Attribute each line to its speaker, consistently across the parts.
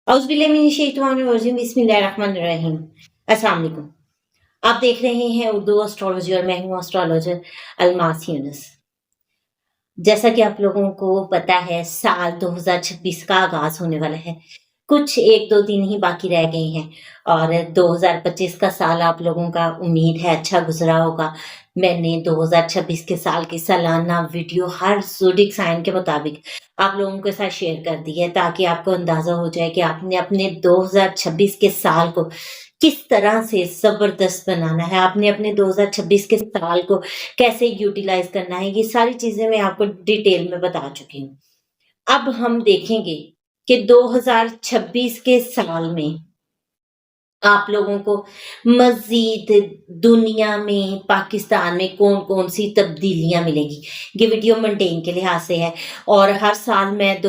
Speaker 1: औज़ुबिल्लाहिमिनश्शैतानिर्रजीम बिस्मिल्लाहिर्रहमानिर्रहीम। अस्सलाम वालेकुम। आप देख रहे हैं उर्दू एस्ट्रोलॉजी और मैं हूँ एस्ट्रोलॉजर अलमास यूनुस। जैसा कि आप लोगों को पता है साल 2026 का आगाज़ होने वाला है। कुछ 1-2 दिन ही बाकी रह गए हैं और 2025 का साल आप लोगों का उम्मीद है अच्छा गुज़रा होगा। मैंने 2026 के साल की सालाना वीडियो हर ज़ोडिएक साइन के मुताबिक आप लोगों के साथ शेयर कर दी है ताकि आपको अंदाज़ा हो जाए कि आपने अपने 2026 के साल को किस तरह से ज़बरदस्त बनाना है, आपने अपने 2026 के साल को कैसे यूटिलाइज़ करना है, ये सारी चीज़ें मैं आपको डिटेल में बता चुकी हूँ। अब हम देखेंगे कि 2026 के साल में आप लोगों को मज़ीद दुनिया में, पाकिस्तान में कौन-कौन सी तब्दीलियाँ मिलेंगी। ये वीडियो मेंटेन के लिहाज़ से है और हर साल मैं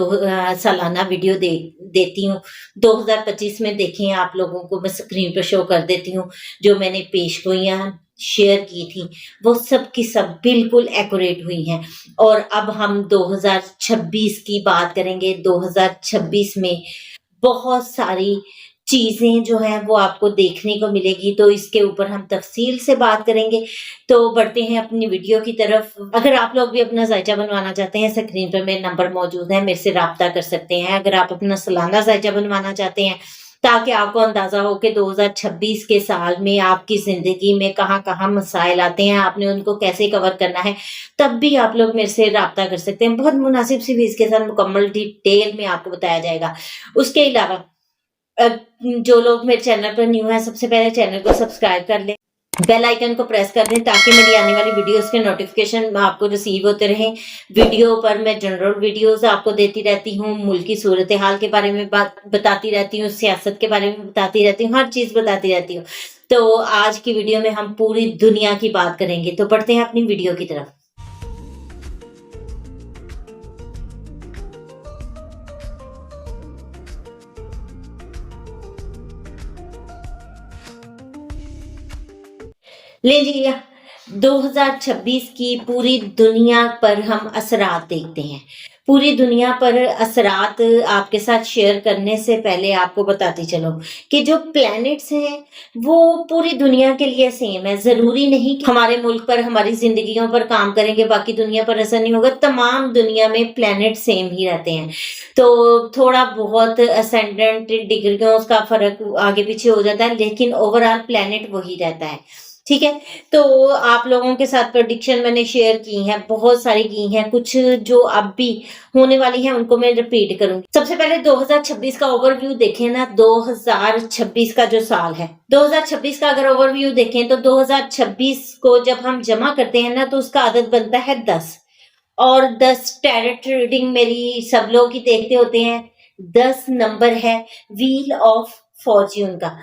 Speaker 1: सालाना वीडियो देती हूँ। 2025 में देखें आप लोगों को मैं स्क्रीन पे शो कर देती हूँ, जो मैंने पेशगोइयाँ शेयर की थी, वो सब की सब बिल्कुल एक्यूरेट हुई हैं और अब हम 2026 की बात करेंगे। 2026 में बहुत सारी चीज़ें जो हैं वो आपको देखने को मिलेगी, तो इसके ऊपर हम तफ़सील से बात करेंगे। तो बढ़ते हैं अपनी वीडियो की तरफ। अगर आप लोग भी अपना ज़ायचा बनवाना चाहते हैं, स्क्रीन पर मेरे नंबर मौजूद है, मेरे से राब्ता कर सकते हैं। अगर आप अपना सालाना ज़ायचा बनवाना चाहते हैं, ताकि आपको अंदाज़ा हो कि 2026 के साल में आपकी ज़िंदगी में कहाँ-कहाँ मसाइल आते हैं, आपने उनको कैसे कवर करना है, तब भी आप लोग मेरे से राब्ता कर सकते हैं। बहुत मुनासिब सी फीस के साथ मुकम्मल डिटेल में आपको बताया जाएगा। उसके अलावा अ, जो लोग मेरे चैनल पर न्यू हैं, सबसे पहले चैनल को सब्सक्राइब कर लें, बेल आइकन को प्रेस कर दें ताकि मेरी आने वाली वीडियोस के नोटिफिकेशन आपको रिसीव होते रहें। वीडियो पर मैं जनरल वीडियोस आपको देती रहती हूँ, मुल्क की सूरत हाल के बारे में बात बताती रहती हूँ, सियासत के बारे में बताती रहती हूँ, हर चीज़ बताती रहती हूँ। तो आज की वीडियो में हम पूरी दुनिया की बात करेंगे, तो बढ़ते हैं अपनी वीडियो की तरफ। ले जी 2026 की पूरी दुनिया पर हम असरात देखते हैं। पूरी दुनिया पर असरात आपके साथ शेयर करने से पहले आपको बताती चलूँ कि जो प्लैनेट्स हैं, वो पूरी दुनिया के लिए सेम है। ज़रूरी नहीं कि हमारे मुल्क पर, हमारी ज़िंदगियों पर काम करेंगे, बाकी दुनिया पर असर नहीं होगा। तमाम दुनिया में प्लैनेट सेम ही रहते हैं। तो थोड़ा बहुत असेंडेंट डिग्रियों का फ़र्क आगे-पीछे हो जाता है, लेकिन ओवरऑल प्लैनेट वही रहता है। ठीक है? तो आप लोगों के साथ प्रेडिक्शन मैंने शेयर की हैं, बहुत सारी की हैं, कुछ जो अब भी होने वाली हैं उनको मैं रिपीट करूँगी। सबसे पहले 2026 का ओवरव्यू देखें ना, 2026 का जो साल है, 2026 का अगर ओवरव्यू देखें तो 2026 को जब हम जमा करते हैं ना तो उसका अदद बनता है 10 और 10 टैरेट रीडिंग मेरी सब लोग ही देखते होते हैं। 10 नंबर है व्हील ऑफ फॉर्च्यून का।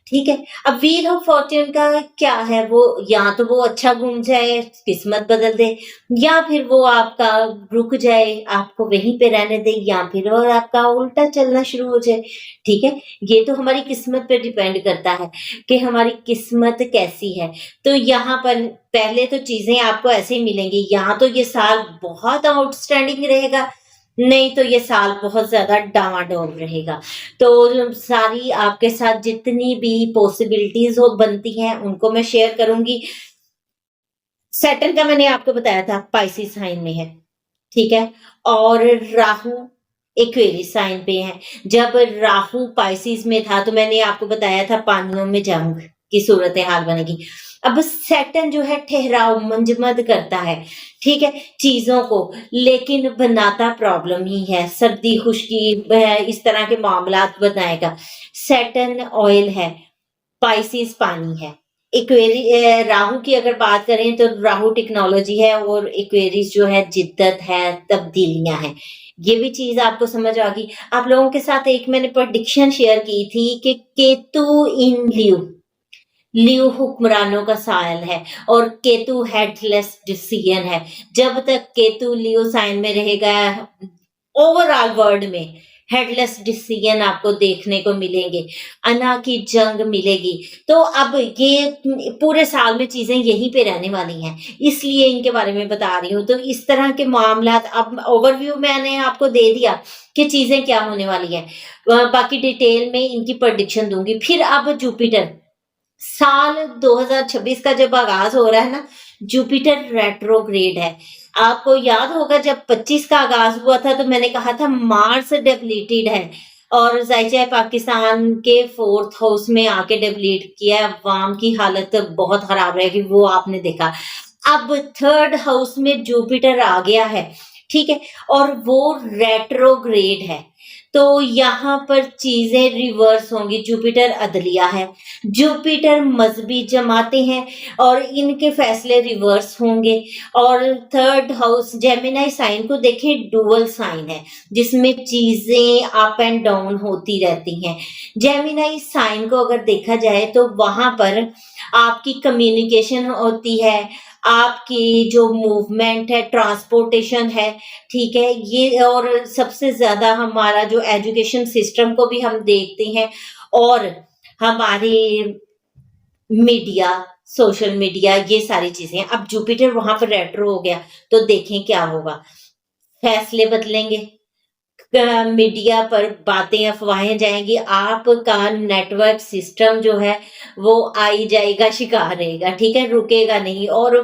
Speaker 1: ठीक है? अब व्हील ऑफ फॉर्च्यून का क्या है, वो या तो वो अच्छा घूम जाए, किस्मत बदल दे, या फिर वो आपका रुक जाए, आपको वहीं पे रहने दे, या फिर और आपका उल्टा चलना शुरू हो जाए। ठीक है? ये तो हमारी किस्मत पे डिपेंड करता है कि हमारी किस्मत कैसी है। तो यहाँ पर पहले तो चीज़ें आपको ऐसे ही मिलेंगी, या तो ये साल बहुत आउटस्टैंडिंग रहेगा, नहीं तो ये साल बहुत ज़्यादा डामाडोल रहेगा। तो सारी आपके साथ जितनी भी पॉसिबिलिटीज़ हो बनती हैं, उनको मैं शेयर करूँगी। सैटर्न का मैंने आपको बताया था पाइसेस साइन में है, ठीक है? और राहु एक्वेरियस साइन पे है। जब राहु पाइसेस में था तो मैंने आपको बताया था पानियों में जंग की सूरत-ए-हाल बनेगी। अब सैटर्न जो है ठहराव, मंजमद करता है, ठीक है? चीज़ों को, लेकिन बनाता प्रॉब्लम ही है। सर्दी, खुश्की इस तरह के मामलात बनाएगा। सैटर्न ऑयल है, पाइसेस पानी है। राहु की अगर बात करें तो राहु टेक्नोलॉजी है और एक्वेरियस जो है जिद्दत है, तब्दीलियाँ हैं। ये भी चीज़ आपको समझ आ गई। आप लोगों के साथ एक मैंने प्रेडिक्शन शेयर की थी कि केतु इन ल्यू, ल्यू हुक्मरानों का सायल है और केतु हेडलेस डिसीजन है। जब तक केतु ल्यू साइन में रहेगा ओवरऑल वर्ल्ड में, हेडलेस डिसीजन आपको देखने को मिलेंगे, अना की जंग मिलेगी। तो अब ये पूरे साल में चीज़ें यहीं पे रहने वाली हैं, इसलिए इनके बारे में बता रही हूँ। तो इस तरह के मामलात अब ओवरव्यू मैंने आपको दे दिया कि चीज़ें क्या होने वाली हैं। बाकी डिटेल में इनकी प्रेडिक्शन दूँगी। फिर अब जुपिटर, साल 2026 का जब आगाज़ हो रहा है ना, जुपिटर रेट्रोग्रेड है। आपको याद होगा जब 25 का आगाज़ हुआ था तो मैंने कहा था मार्स डेबिलिटेड है और ज़ाहिर पाकिस्तान के 4th हाउस में आके डेबिलिट किया है, अवाम की हालत बहुत खराब रहेगी, वो आपने देखा। अब 3rd हाउस में जुपिटर आ गया है, ठीक है? और वो रेट्रोग्रेड है। तो यहाँ पर चीज़ें रिवर्स होंगी, जुपिटर अदलिया है, जुपिटर मज़हबी जमातें हैं और इनके फैसले रिवर्स होंगे। और 3rd हाउस जेमिनी साइन को देखें, डुअल साइन है, जिसमें चीज़ें अप एंड डाउन होती रहती हैं। जेमिनी साइन को अगर देखा जाए तो वहाँ पर आपकी कम्युनिकेशन होती है, आपकी जो मूवमेंट है, ट्रांसपोर्टेशन है, ठीक है? ये और सबसे ज़्यादा हमारा जो एजुकेशन सिस्टम को भी हम देखते हैं और हमारे मीडिया, सोशल मीडिया, ये सारी चीज़ें। अब जुपिटर वहाँ पर रेट्रो हो गया, तो देखें क्या होगा। फैसले बदलेंगे, मीडिया पर बातें, अफ़वाहें जाएँगी, आपका नेटवर्क सिस्टम जो है, वो आई जाएगा, शिकार रहेगा, ठीक है? रुकेगा नहीं। और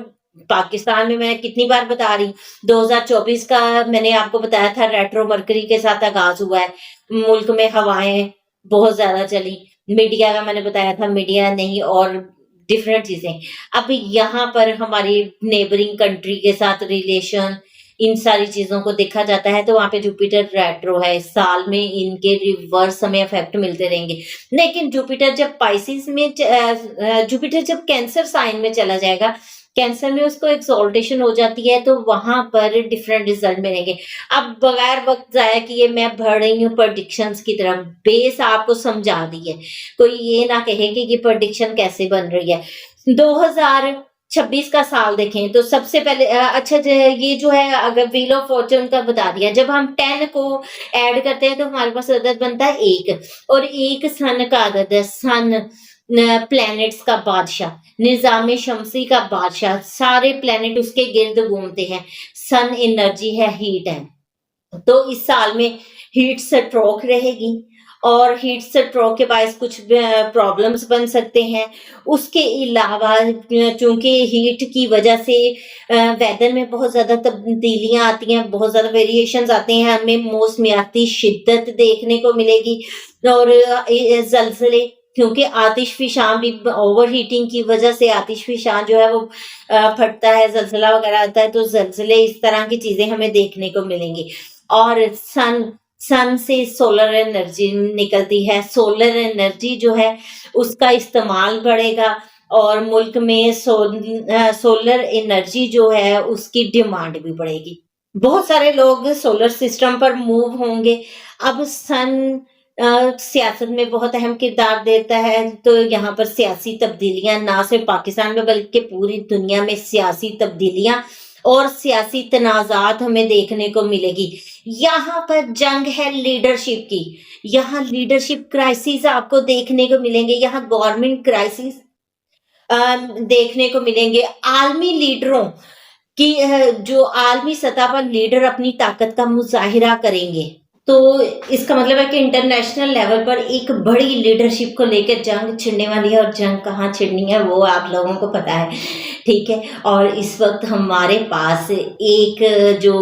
Speaker 1: पाकिस्तान में मैं कितनी बार बता रही हूँ, 2024 का मैंने आपको बताया था रेट्रो मरकरी के साथ आगाज़ हुआ है। मुल्क में हवाएँ बहुत ज़्यादा चली, मीडिया का मैंने बताया था, मीडिया नहीं और डिफरेंट चीज़ें। अब यहाँ पर हमारी नेबरिंग कंट्री के साथ रिलेशन, इन सारी चीज़ों को देखा जाता है, तो वहाँ पे जुपिटर रेट्रो है। इस साल में इनके रिवर्स हमें इफ़ेक्ट मिलते रहेंगे। लेकिन जुपिटर जब पाइसेस में जुपिटर जब कैंसर साइन में चला जाएगा, कैंसर में उसको एक्सॉल्टेशन हो जाती है, तो वहाँ पर डिफरेंट रिज़ल्ट मिलेंगे। अब बगैर वक़्त ज़ाया किए मैं बढ़ रही हूँ प्रेडिक्शंस की तरफ, बेस आपको समझा दी है। कोई ये ना कहे कि ये प्रेडिक्शन कैसे बन रही है। 2026 का साल देखें तो सबसे पहले अच्छा ये जो है, अगर व्हील ऑफ फॉर्च्यून का बता दिया, जब हम 10 को ऐड करते हैं तो हमारे पास अदद बनता है 1 और 1 सन का अदद है। सन प्लैनेट्स का बादशाह, निज़ाम शमसी का बादशाह, सारे प्लैनेट उसके गिर्द घूमते हैं। सन एनर्जी है, हीट है। तो इस साल में हीट स्ट्रोक रहेगी और हीट स्ट्रोक के बायस कुछ प्रॉब्लम्स बन सकते हैं। उसके अलावा चूँकि हीट की वजह से वेदर में बहुत ज़्यादा तब्दीलियाँ आती हैं, बहुत ज़्यादा वेरिएशंस आते हैं, हमें मौसमियाती शिद्दत देखने को मिलेगी और ज़लज़ले, क्योंकि आतिशफ़िशां भी ओवर हीटिंग की वजह से आतिशफ़िशां जो है वो फटता है, ज़लज़ला वगैरह आता है, तो ज़लज़ले, इस तरह की चीज़ें हमें देखने को मिलेंगी। और सन से सोलर एनर्जी निकलती है, सोलर एनर्जी जो है उसका इस्तेमाल बढ़ेगा और मुल्क में सोलर एनर्जी जो है उसकी डिमांड भी बढ़ेगी। बहुत सारे लोग सोलर सिस्टम पर मूव होंगे। अब सन सियासत में बहुत अहम किरदार देता है, तो यहाँ पर सियासी तब्दीलियाँ ना सिर्फ पाकिस्तान में बल्कि पूरी दुनिया में सियासी तब्दीलियाँ और सियासी तनाज़ात हमें देखने को मिलेगी। यहाँ पर जंग है लीडरशिप की, यहाँ लीडरशिप क्राइसिस आपको देखने को मिलेंगे, यहाँ गवर्नमेंट क्राइसिस देखने को मिलेंगे। आलमी लीडरों की जो आलमी सतह पर लीडर अपनी ताकत का मुज़ाहिरा करेंगे, तो इसका मतलब है कि इंटरनेशनल लेवल पर एक बड़ी लीडरशिप को लेकर जंग छिड़ने वाली है और जंग कहाँ छिड़नी है वो आप लोगों को पता है, ठीक है? और इस वक्त हमारे पास एक जो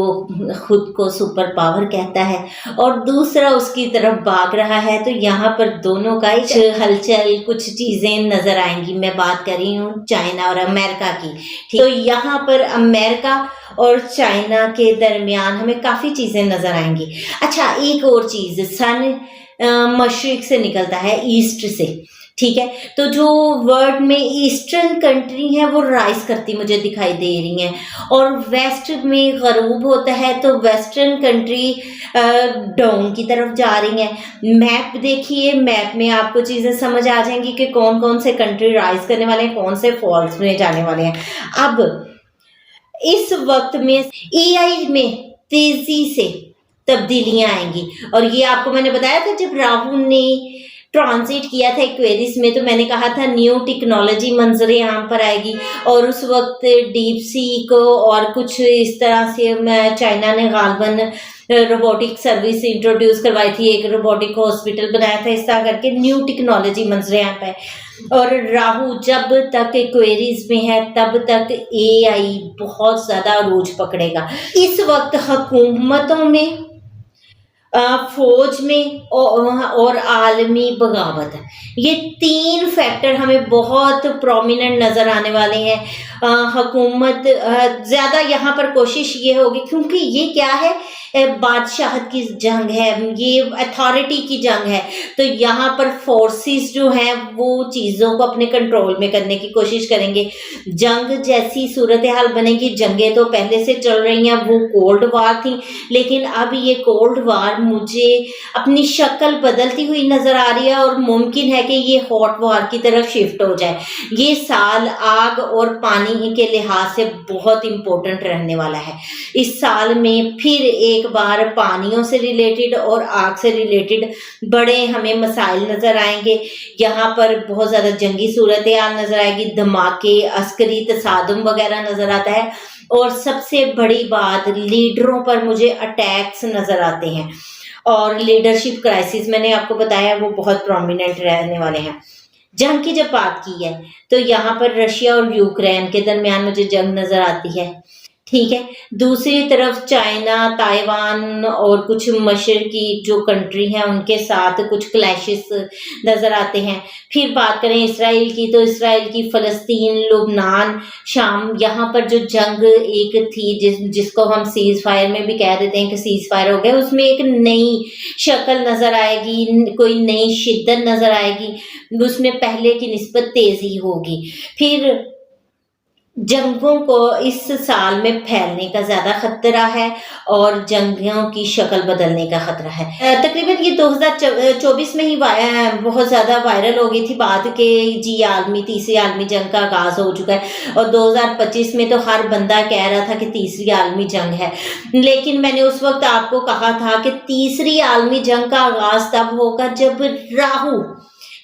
Speaker 1: खुद को सुपर पावर कहता है और दूसरा उसकी तरफ भाग रहा है, तो यहाँ पर दोनों का एक हलचल, कुछ चीज़ें नज़र आएंगी। मैं बात कर रही हूँ चाइना और अमेरिका की, ठीक? तो यहाँ पर अमेरिका और चाइना के दरमियान हमें काफ़ी चीज़ें नज़र आएंगी। अच्छा, एक और चीज़, सन मशरिक से निकलता है, ईस्ट से, ठीक है? तो जो वर्ल्ड में ईस्टर्न कंट्री हैं वो राइज करती मुझे दिखाई दे रही हैं और वेस्ट में गरूब होता है, तो वेस्टर्न कंट्री डाउन की तरफ जा रही हैं। मैप देखिए, मैप में आपको चीज़ें समझ आ जाएंगी कि कौन कौन से कंट्री राइज करने वाले हैं, कौन से फॉल्स में जाने वाले हैं। अब इस वक्त में एआई में तब्दीलियां आएंगी। और ये आपको मैंने बताया था जब राहु ने ट्रांजिट किया था एक्वेरियस में, तो मैंने कहा था न्यू टेक्नोलॉजी मंजर यहाँ पर आएगी। और उस वक्त डीप सी को और कुछ इस तरह से चाइना ने गालबन रोबोटिक सर्विस इंट्रोड्यूस करवाई थी, एक रोबोटिक हॉस्पिटल बनाया था, इस तरह करके न्यू टेक्नोलॉजी मंजर यहाँ पे। और राहु जब तक एक्वेरियस में है तब तक एआई बहुत ज्यादा अरूज पकड़ेगा। इस वक्त हुकूमतों में, फौज में और आलमी बगावत, ये 3 फैक्टर हमें बहुत प्रोमिनेंट नजर आने वाले हैं। हुकूमत ज्यादा यहाँ पर कोशिश ये होगी, क्योंकि ये क्या है, बादशाहत की जंग है, ये अथॉरिटी की जंग है। तो यहाँ पर फोर्सेस जो हैं वो चीज़ों को अपने कंट्रोल में करने की कोशिश करेंगे। जंग जैसी सूरत हाल बनेगी। जंगें तो पहले से चल रही हैं, वो कोल्ड वार थी, लेकिन अब ये कोल्ड वार मुझे अपनी शक्ल बदलती हुई नजर आ रही है और मुमकिन है कि ये हॉट वार की तरफ शिफ्ट हो जाए। ये साल आग और पानी के लिहाज से बहुत इंपॉर्टेंट रहने वाला है। इस साल में फिर एक बार पानियों से रिलेटेड और आग से रिलेटेड बड़े हमें मसाइल नजर आएंगे। यहाँ पर बहुत ज्यादा जंगी सूरत हाल नजर आएगी, धमाके, अस्करी तसादुम वगैरह नजर आता है। और सबसे बड़ी बात, लीडरों पर मुझे अटैक्स नजर आते हैं और लीडरशिप क्राइसिस मैंने आपको बताया वो बहुत प्रोमिनेंट रहने वाले हैं। जंग की जब बात की है तो यहाँ पर रशिया और यूक्रेन के दरमियान मुझे जंग नजर आती है, ठीक है। दूसरी तरफ चाइना, ताइवान और कुछ मशरकी जो कंट्री हैं उनके साथ कुछ क्लैशेस नजर आते हैं। फिर बात करें इसराइल की, तो इसराइल की फ़लस्तीन, लुबनान, शाम, यहाँ पर जो जंग एक थी जिसको हम सीज फायर में भी कह देते हैं कि सीज फायर हो गया, उसमें एक नई शक्ल नजर आएगी, कोई नई शिद्दत नजर आएगी, उसमें पहले की निस्बत तेजी होगी। फिर जंगों को इस साल में फैलने का ज़्यादा खतरा है और जंगों की शक्ल बदलने का खतरा है। तकरीबन ये 2024 में ही बहुत ज़्यादा वायरल हो गई थी बात कि जी तीसरी आलमी जंग का आगाज़ हो चुका है, और 2025 में तो हर बंदा कह रहा था कि तीसरी आलमी जंग है। लेकिन मैंने उस वक्त आपको कहा था कि तीसरी आलमी जंग का आगाज़ तब होगा जब राहु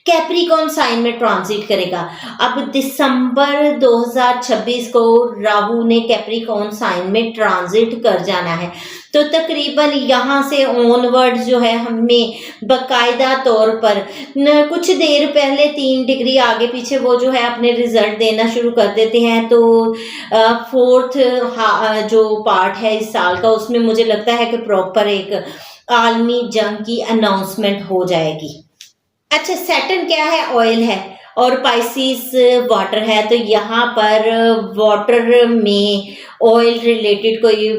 Speaker 1: कैप्रिकॉर्न साइन में ट्रांजिट करेगा। अब दिसंबर 2026 को राहु ने कैप्रिकॉर्न साइन में ट्रांजिट कर जाना है, तो तकरीबन यहाँ से ऑनवर्ड जो है हमें बकायदा तौर पर कुछ देर पहले 3 डिग्री आगे पीछे वो जो है अपने रिजल्ट देना शुरू कर देते हैं। तो 4th जो पार्ट है इस साल का, उसमें मुझे लगता है कि प्रॉपर एक आलमी जंग की अनाउंसमेंट हो जाएगी। अच्छा, सैटर्न क्या है? ऑयल है, और पाइसिस वाटर है। तो यहाँ पर वाटर में ऑयल रिलेटेड कोई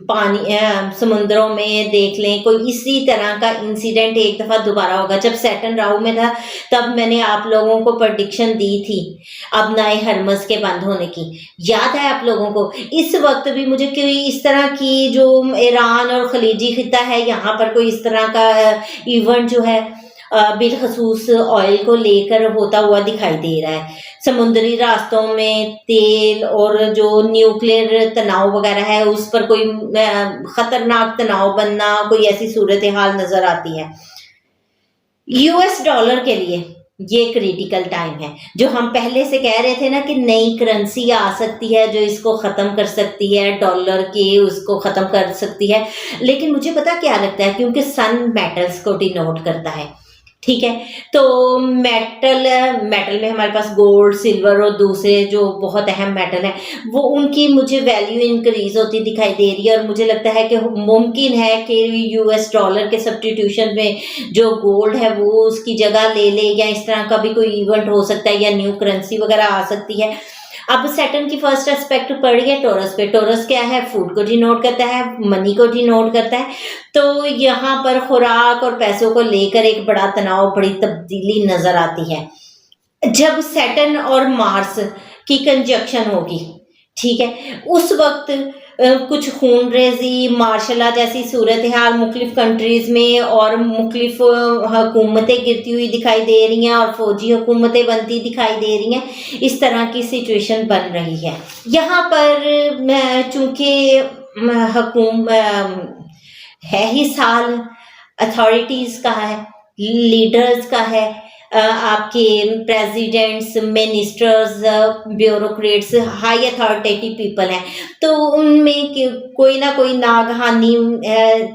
Speaker 1: पानी समुद्रों में देख लें, कोई इसी तरह का इंसिडेंट एक दफ़ा दोबारा होगा। जब सैटर्न राहु में था तब मैंने आप लोगों को प्रेडिक्शन दी थी अब नए हरमज के बंद होने की, याद है आप लोगों को? इस वक्त भी मुझे कोई इस तरह की जो ईरान और खलीजी खिता है यहाँ पर कोई इस तरह का इवेंट जो है बिलखसूस ऑयल को लेकर होता हुआ दिखाई दे रहा है। समुद्री रास्तों में तेल और जो न्यूक्लियर तनाव वगैरह है उस पर कोई खतरनाक तनाव बनना, कोई ऐसी सूरत हाल नजर आती है। यूएस डॉलर के लिए ये क्रिटिकल टाइम है, जो हम पहले से कह रहे थे ना कि नई करेंसी आ सकती है जो इसको ख़त्म कर सकती है, डॉलर के उसको ख़त्म कर सकती है। लेकिन मुझे पता क्या लगता है, क्योंकि सन मेटल्स को डिनोट करता है, ठीक है। तो मेटल में हमारे पास गोल्ड, सिल्वर और दूसरे जो बहुत अहम मेटल है वो उनकी मुझे वैल्यू इंक्रीज होती दिखाई दे रही है। और मुझे लगता है कि मुमकिन है कि यूएस डॉलर के सब्स्टिट्यूशन में जो गोल्ड है वो उसकी जगह ले ले, या इस तरह का भी कोई इवेंट हो सकता है, या न्यू करेंसी वगैरह आ सकती है। अब सैटर्न की फर्स्ट एस्पेक्ट पड़ गया टॉरस पे। टॉरस क्या है? फूड को डिनोट करता है, मनी को डिनोट करता है। तो यहाँ पर खुराक और पैसों को लेकर एक बड़ा तनाव, बड़ी तब्दीली नजर आती है जब सैटर्न और मार्स की कंजक्शन होगी, ठीक है। उस वक्त कुछ खूनरेजी, मार्शल लॉ जैसी सूरत हाल मुख्तलिफ कंट्रीज में और मुख्तलिफ हुकूमतें गिरती हुई दिखाई दे रही हैं और फौजी हुकूमतें बनती दिखाई दे रही हैं। इस तरह की सिचुएशन बन रही है यहाँ पर। चूँकि है ही साल अथॉरिटीज़ का है, लीडर्स का है, आपके presidents, ministers, bureaucrats, high authoritative people हैं, तो उनमें कोई ना कोई नागहानी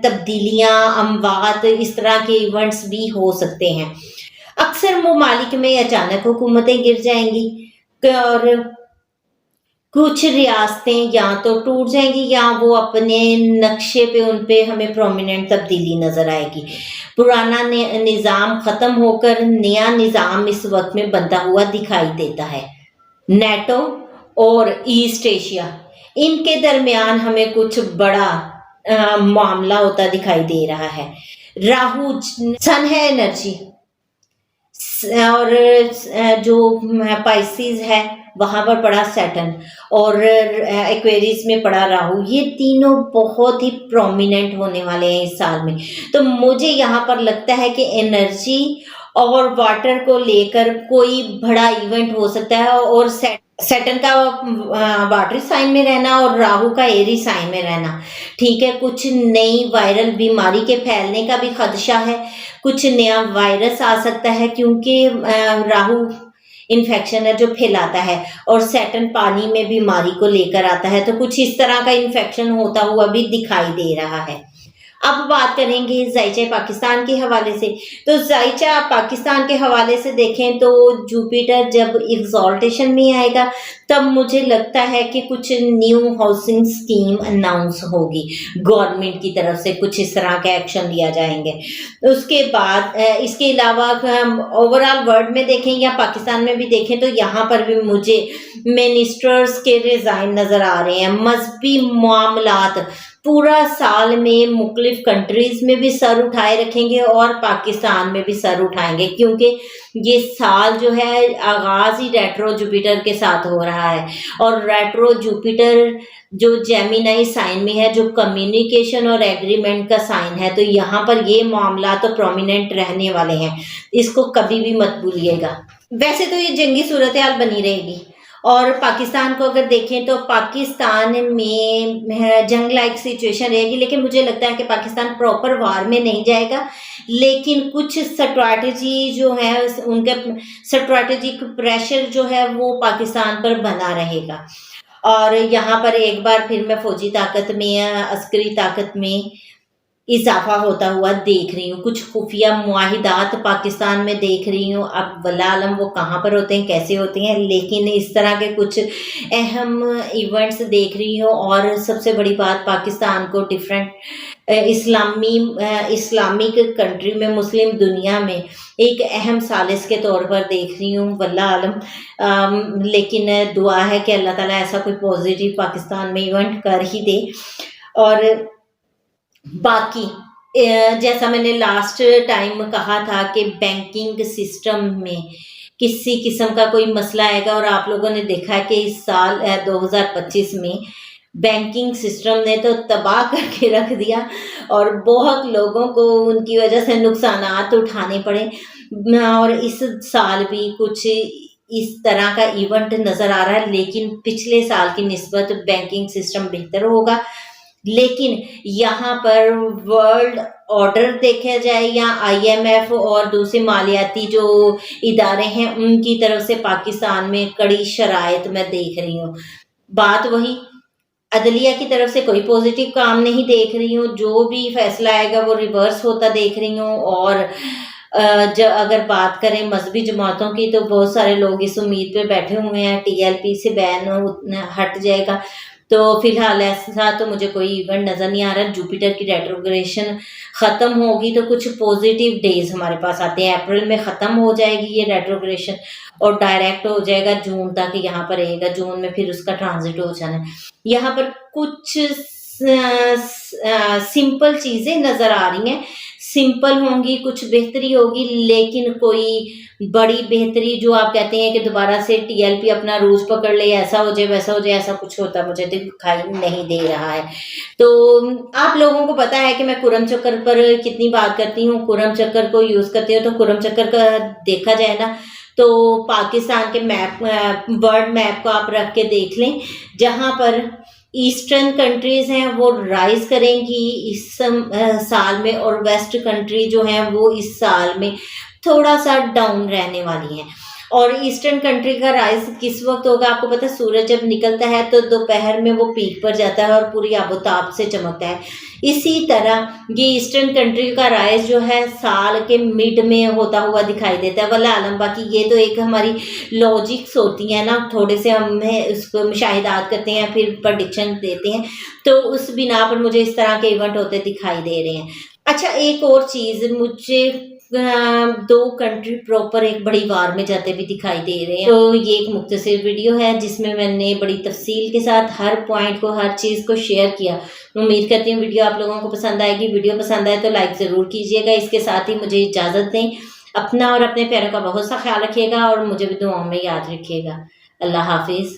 Speaker 1: तब्दीलियां, अमवात, इस तरह के इवेंट्स भी हो सकते हैं। अक्सर ममालिक में अचानक हुकूमतें गिर जाएंगी और कुछ रियासतें या तो टूट जाएंगी या वो अपने नक्शे पे उन पे हमें प्रोमिनेंट तब्दीली नज़र आएगी। पुराना निज़ाम ख़त्म होकर नया निज़ाम इस वक्त में बनता हुआ दिखाई देता है। नेटो और ईस्ट एशिया, इनके दरमियान हमें कुछ बड़ा मामला होता दिखाई दे रहा है। राहु सन है एनर्जी, और जो पाइसिस है वहाँ पर पड़ा सैटर्न, और एक्वेरियस में पड़ा राहु। ये तीनों बहुत ही प्रोमिनेंट होने वाले हैं इस साल में। तो मुझे यहाँ पर लगता है कि एनर्जी और वाटर को लेकर कोई बड़ा इवेंट हो सकता है, और सैटर्न का वाटरी साइन में रहना और राहु का एरी साइन में रहना, ठीक है। कुछ नई वायरल बीमारी के फैलने का भी खदशा है, कुछ नया वायरस आ सकता है, क्योंकि राहु इन्फेक्शन है जो फैलाता है और सैटर्न पानी में बीमारी को लेकर आता है, तो कुछ इस तरह का इन्फेक्शन होता हुआ भी दिखाई दे रहा है। अब बात करेंगे ज़ाइचा पाकिस्तान के हवाले से। तो ज़ाइचा पाकिस्तान के हवाले से देखें तो जुपिटर जब एग्जॉल्टेशन में आएगा तब मुझे लगता है कि कुछ न्यू हाउसिंग स्कीम अनाउंस होगी गवर्नमेंट की तरफ से, कुछ इस तरह के एक्शन लिया जाएंगे। उसके बाद इसके अलावा ओवरऑल वर्ल्ड में देखें या पाकिस्तान में भी देखें तो यहाँ पर भी मुझे मिनिस्टर्स के रिजाइन नज़र आ रहे हैं। मजहबी मामलात पूरा साल में मुख्तलिफ कंट्रीज में भी सर उठाए रखेंगे और पाकिस्तान में भी सर उठाएंगे, क्योंकि ये साल जो है आगाज ही रेट्रो जुपिटर के साथ हो रहा है, और रेट्रो जुपिटर जो जेमिनी साइन में है, जो कम्युनिकेशन और एग्रीमेंट का साइन है, तो यहाँ पर ये मामला तो प्रोमिनेंट रहने वाले हैं, इसको कभी भी मत भूलिएगा। वैसे तो ये जंगी सूरत हाल बनी रहेगी, और पाकिस्तान को अगर देखें तो पाकिस्तान में जंग लाइक सिचुएशन रहेगी, लेकिन मुझे लगता है कि पाकिस्तान प्रॉपर वार में नहीं जाएगा, लेकिन कुछ स्ट्रैटेजी जो है उनका स्ट्रैटेजिक प्रेशर जो है वो पाकिस्तान पर बना रहेगा। और यहाँ पर एक बार फिर मैं फौजी ताकत में, अस्करी ताकत में इजाफा होता हुआ देख रही हूँ। कुछ खुफिया मुआहिदात पाकिस्तान में देख रही हूँ, अब वल्लाह आलम वो कहाँ पर होते हैं, कैसे होते हैं, लेकिन इस तरह के कुछ अहम इवेंट्स देख रही हूँ। और सबसे बड़ी बात, पाकिस्तान को डिफरेंट इस्लामिक कंट्री में, मुस्लिम दुनिया में एक अहम सालिस के तौर पर देख रही हूँ, वल्लाह आलम। लेकिन दुआ है कि अल्लाह ताला ऐसा कोई पॉजिटिव पाकिस्तान में इवेंट कर ही दे। और बाकी जैसा मैंने लास्ट टाइम कहा था कि बैंकिंग सिस्टम में किसी किस्म का कोई मसला आएगा, और आप लोगों ने देखा कि इस साल 2025 में बैंकिंग सिस्टम ने तो तबाह करके रख दिया और बहुत लोगों को उनकी वजह से नुकसानात उठाने पड़े। और इस साल भी कुछ इस तरह का इवेंट नज़र आ रहा है, लेकिन पिछले साल की निस्बत बैंकिंग सिस्टम बेहतर होगा। लेकिन यहाँ पर वर्ल्ड ऑर्डर देखा जाए या IMF और दूसरे मालियाती जो इदारे हैं उनकी तरफ से पाकिस्तान में कड़ी शराइत मैं देख रही हूँ। बात वही, अदलिया की तरफ से कोई पॉजिटिव काम नहीं देख रही हूँ, जो भी फैसला आएगा वो रिवर्स होता देख रही हूँ। और जब अगर बात करें मजहबी जमातों की तो बहुत सारे लोग इस उम्मीद पे बैठे हुए हैं TLP से बैन हट जाएगा, तो फिलहाल ऐसा तो मुझे कोई इवेंट नज़र नहीं आ रहा। जुपिटर की रेट्रोग्रेशन ख़त्म होगी तो कुछ पॉजिटिव डेज हमारे पास आते हैं। अप्रैल में ख़त्म हो जाएगी ये रेट्रोग्रेशन और डायरेक्ट हो जाएगा जून तक यहाँ पर रहेगा। जून में फिर उसका ट्रांजिट हो जाना है। यहाँ पर कुछ सिंपल चीज़ें नज़र आ रही हैं, सिंपल होंगी, कुछ बेहतरी होगी, लेकिन कोई बड़ी बेहतरी जो आप कहते हैं कि दोबारा से TLP अपना रूज पकड़ ले, ऐसा हो जाए वैसा हो जाए, ऐसा कुछ होता मुझे तो दिखाई नहीं दे रहा है। तो आप लोगों को पता है कि मैं कुरम चक्कर पर कितनी बात करती हूँ, कुरम चक्कर को यूज़ करती हूँ। तो कुरम चक्कर का देखा जाए ना तो पाकिस्तान के मैप, वर्ल्ड मैप को आप रख के देख लें, जहाँ पर ईस्टर्न कंट्रीज़ हैं वो राइज़ करेंगी इस साल में, और वेस्ट कंट्री जो हैं वो इस साल में थोड़ा-सा डाउन रहने वाली हैं। और ईस्टर्न कंट्री का राइज़ किस वक़्त होगा आपको पता है? सूरज जब निकलता है तो दोपहर में वो पीक पर जाता है और पूरी आबोताब से चमकता है। इसी तरह ये ईस्टर्न कंट्री का राइज़ जो है साल के मिड में होता हुआ दिखाई देता है। वल्लाह आलम, बाकी ये तो एक हमारी लॉजिक्स होती हैं ना, थोड़े से हमें उसको मुशाहिदात करते हैं फिर प्रेडिक्शन देते हैं, तो उस बिना पर मुझे इस तरह के इवेंट होते दिखाई दे रहे हैं। अच्छा, एक और चीज़ मुझे 2 कंट्री प्रॉपर एक बड़ी वार में जाते भी दिखाई दे रहे हैं। तो ये एक मुख्तसर वीडियो है जिसमें मैंने बड़ी तफसील के साथ हर पॉइंट को, हर चीज़ को शेयर किया। उम्मीद करती हूँ वीडियो आप लोगों को पसंद आएगी। वीडियो पसंद आए तो लाइक ज़रूर कीजिएगा। इसके साथ ही मुझे इजाज़त दें। अपना और अपने प्यारों का बहुत सा ख्याल रखिएगा और मुझे भी दुआओं में याद रखिएगा। अल्लाह हाफिज़।